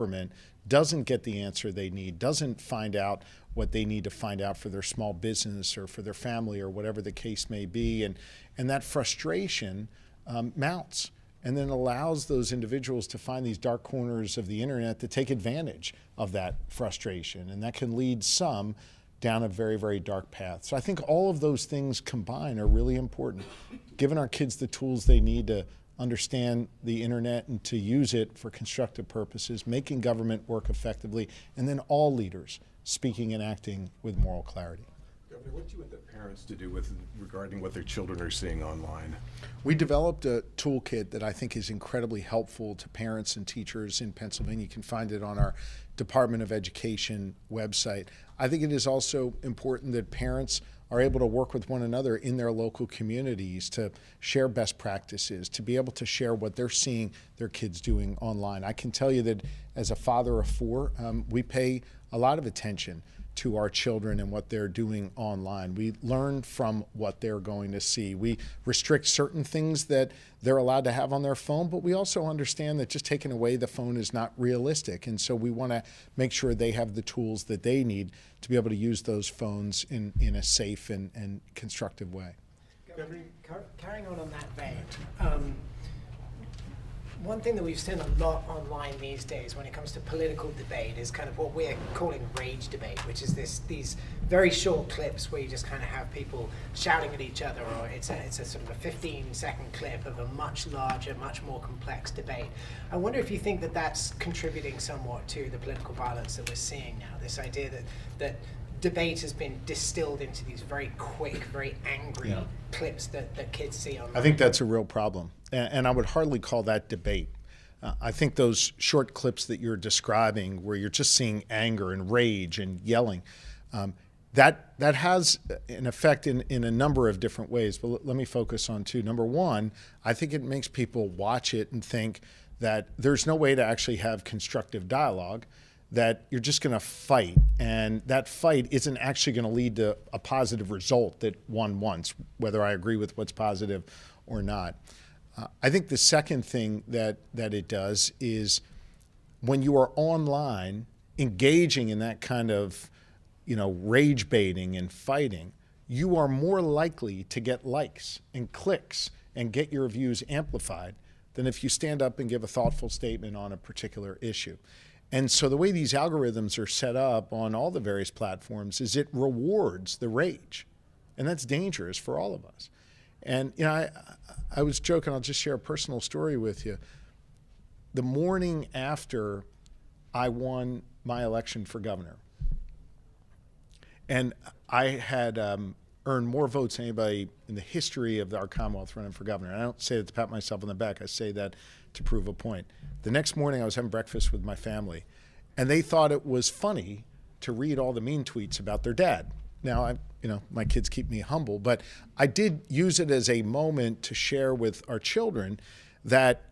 government doesn't get the answer they need, doesn't find out what they need to find out for their small business or for their family or whatever the case may be. And that frustration mounts and then allows those individuals to find these dark corners of the internet to take advantage of that frustration. And that can lead some down a very, very dark path. So I think all of those things combined are really important. Giving our kids the tools they need to understand the internet and to use it for constructive purposes, making government work effectively, and then all leaders speaking and acting with moral clarity. Governor, what do you want the parents to do regarding what their children are seeing online? We developed a toolkit that I think is incredibly helpful to parents and teachers in Pennsylvania. You can find it on our Department of Education website. I think it is also important that parents are able to work with one another in their local communities to share best practices, to be able to share what they're seeing their kids doing online. I can tell you that as a father of four, we pay a lot of attention to our children and what they're doing online. We learn from what they're going to see. We restrict certain things that they're allowed to have on their phone, but we also understand that just taking away the phone is not realistic. And so we want to make sure they have the tools that they need to be able to use those phones in a safe and constructive way. Carrying on that vein, one thing that we've seen a lot online these days when it comes to political debate is kind of what we're calling rage debate, which is these very short clips where you just kind of have people shouting at each other, or it's a sort of a 15-second clip of a much larger, much more complex debate. I wonder if you think that that's contributing somewhat to the political violence that we're seeing now, this idea that debate has been distilled into these very quick, very angry clips that kids see online. I think that's a real problem, and I would hardly call that debate. I think those short clips that you're describing, where you're just seeing anger and rage and yelling, that has an effect in a number of different ways. But let me focus on two. Number one, I think it makes people watch it and think that there's no way to actually have constructive dialogue, that you're just going to fight, and that fight isn't actually going to lead to a positive result that one wants, whether I agree with what's positive or not. I think the second thing that it does is when you are online engaging in that kind of rage baiting and fighting, you are more likely to get likes and clicks and get your views amplified than if you stand up and give a thoughtful statement on a particular issue. And so the way these algorithms are set up on all the various platforms is it rewards the rage. And that's dangerous for all of us. And I was joking, I'll just share a personal story with you. The morning after I won my election for governor, and I had earned more votes than anybody in the history of our Commonwealth running for governor. And I don't say that to pat myself on the back, I say that to prove a point. The next morning I was having breakfast with my family, and they thought it was funny to read all the mean tweets about their dad. Now, my kids keep me humble, but I did use it as a moment to share with our children that,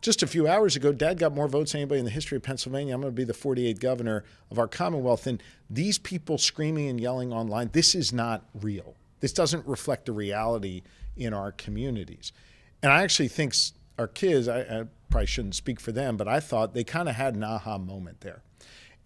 just a few hours ago, Dad got more votes than anybody in the history of Pennsylvania. I'm going to be the 48th governor of our Commonwealth. And these people screaming and yelling online, this is not real. This doesn't reflect the reality in our communities. And I actually think our kids, I probably shouldn't speak for them, but I thought they kind of had an aha moment there.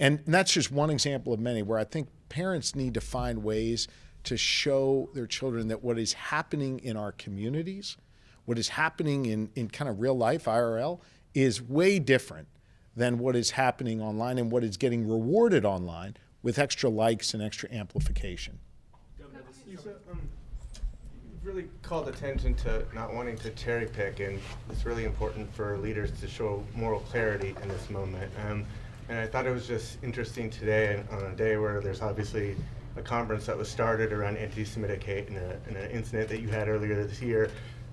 And that's just one example of many where I think parents need to find ways to show their children that what is happening in our communities, what is happening in kind of real life, IRL, is way different than what is happening online and what is getting rewarded online with extra likes and extra amplification. You've really called attention to not wanting to cherry pick, and it's really important for leaders to show moral clarity in this moment. And I thought it was just interesting today, on a day where there's obviously a conference that was started around anti-Semitic hate and an incident that you had earlier this year,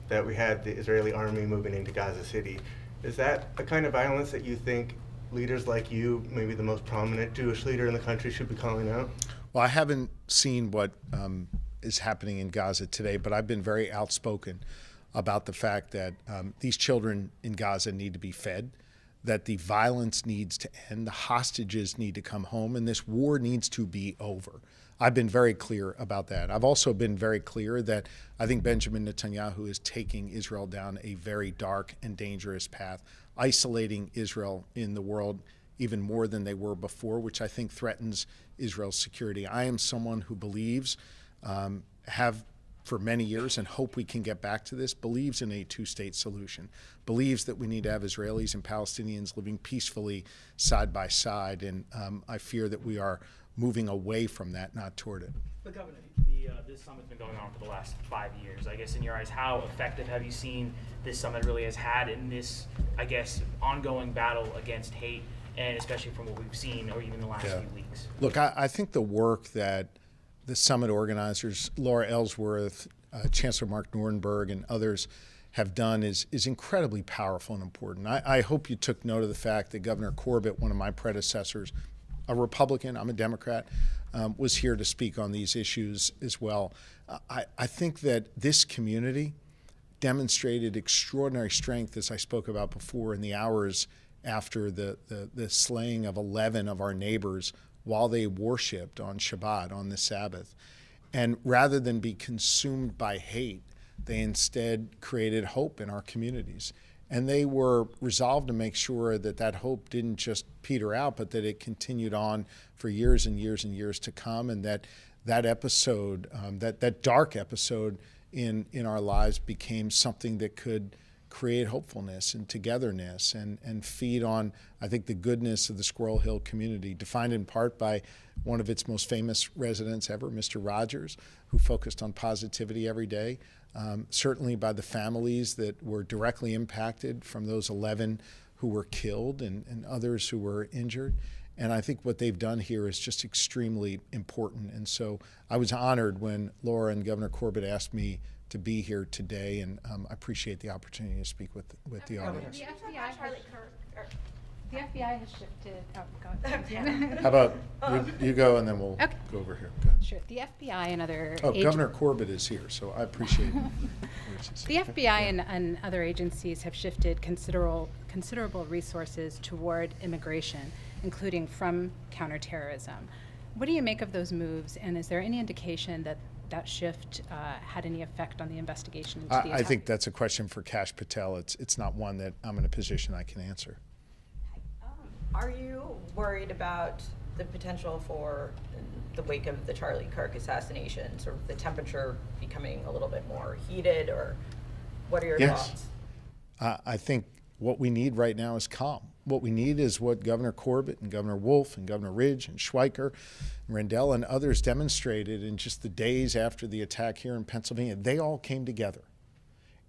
that we had the Israeli army moving into Gaza City. Is that the kind of violence that you think leaders like you, maybe the most prominent Jewish leader in the country, should be calling out? Well, I haven't seen what is happening in Gaza today, but I've been very outspoken about the fact that these children in Gaza need to be fed, that the violence needs to end, the hostages need to come home, and this war needs to be over. I've been very clear about that. I've also been very clear that I think Benjamin Netanyahu is taking Israel down a very dark and dangerous path, isolating Israel in the world even more than they were before, which I think threatens Israel's security. I am someone who believes, have for many years, and hope we can get back to this, believes in a two-state solution, believes that we need to have Israelis and Palestinians living peacefully side by side, and I fear that we are moving away from that, not toward it. But Governor, this summit's been going on for the last 5 years. I guess in your eyes, how effective have you seen this summit really has had in this, I guess, ongoing battle against hate, and especially from what we've seen, or even the last few weeks? Look, I think the work that the summit organizers, Laura Ellsworth, Chancellor Mark Nurenberg, and others have done is incredibly powerful and important. I hope you took note of the fact that Governor Corbett, one of my predecessors, a Republican, I'm a Democrat, was here to speak on these issues as well. I think that this community demonstrated extraordinary strength, as I spoke about before, in the hours after the slaying of 11 of our neighbors while they worshiped on Shabbat, on the Sabbath. And rather than be consumed by hate, they instead created hope in our communities. And they were resolved to make sure that that hope didn't just peter out, but that it continued on for years and years and years to come, and that episode, that dark episode in our lives became something that could create hopefulness and togetherness and feed on, I think, the goodness of the Squirrel Hill community, defined in part by one of its most famous residents ever, Mr. Rogers, who focused on positivity every day, certainly by the families that were directly impacted from those 11 who were killed and others who were injured. And I think what they've done here is just extremely important. And so I was honored when Laura and Governor Corbett asked me to be here today, and I appreciate the opportunity to speak with the audience. The FBI has shifted. Oh, God. How about you go, and then we'll go over here. Go ahead. Sure. The FBI and other Governor Corbett is here, so I appreciate it. The FBI and other agencies have shifted considerable resources toward immigration, including from counterterrorism. What do you make of those moves, and is there any indication that that shift had any effect on the investigation into the attack? I think that's a question for Kash Patel. It's not one that I'm in a position I can answer. Are you worried about the potential for, in the wake of the Charlie Kirk assassination, sort of the temperature becoming a little bit more heated, or what are your thoughts? I think what we need right now is calm. What we need is what Governor Corbett and Governor Wolf and Governor Ridge and Schweiker and Rendell and others demonstrated in just the days after the attack here in Pennsylvania. They all came together,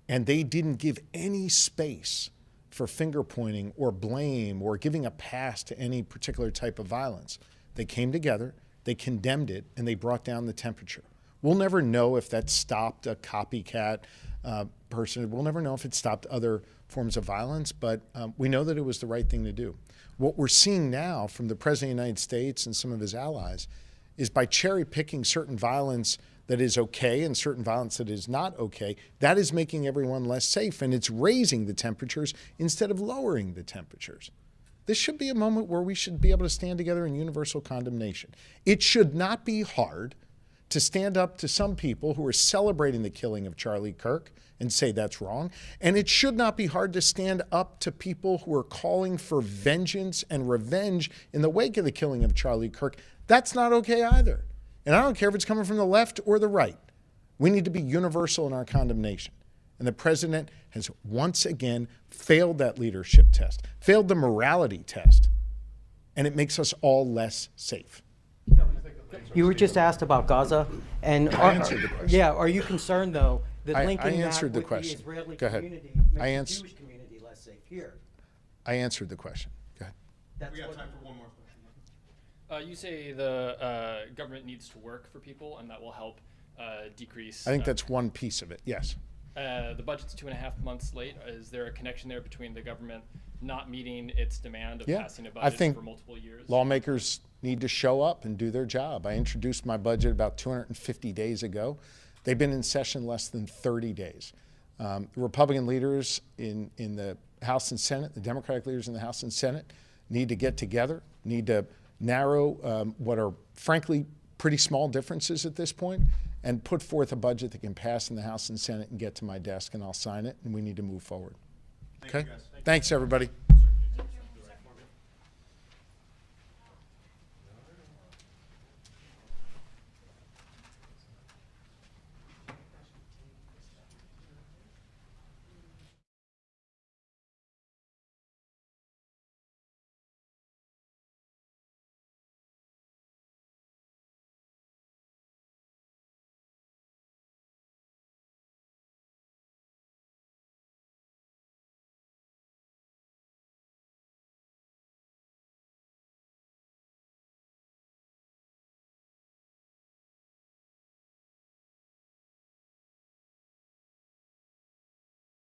and they didn't give any space for finger pointing or blame or giving a pass to any particular type of violence. They came together, they condemned it, and they brought down the temperature. We'll never know if that stopped a copycat person. We'll never know if it stopped other forms of violence, but we know that it was the right thing to do. What we're seeing now from the President of the United States and some of his allies is by cherry picking certain violence that is okay and certain violence that is not okay, that is making everyone less safe, and it's raising the temperatures instead of lowering the temperatures. This should be a moment where we should be able to stand together in universal condemnation. It should not be hard to stand up to some people who are celebrating the killing of Charlie Kirk and say that's wrong. And it should not be hard to stand up to people who are calling for vengeance and revenge in the wake of the killing of Charlie Kirk. That's not okay either. And I don't care if it's coming from the left or the right. We need to be universal in our condemnation. And the president has once again failed that leadership test, failed the morality test, and it makes us all less safe. You were just asked about Gaza, and I answered the question. Yeah, are you concerned though that linking answered that the with question. the Israeli Go ahead. community I makes the Jewish community less safe here? I answered the question. Go ahead. We have time for one more question. You say the government needs to work for people, and that will help decrease. I think that's one piece of it, yes. The budget's 2.5 months late. Is there a connection there between the government not meeting its demand of passing a budget for multiple years? Lawmakers need to show up and do their job. I introduced my budget about 250 days ago. They've been in session less than 30 days. Republican leaders in the House and Senate, the Democratic leaders in the House and Senate need to get together, need to narrow what are frankly pretty small differences at this point, and put forth a budget that can pass in the House and Senate and get to my desk, and I'll sign it, and we need to move forward. Okay? Thanks, everybody.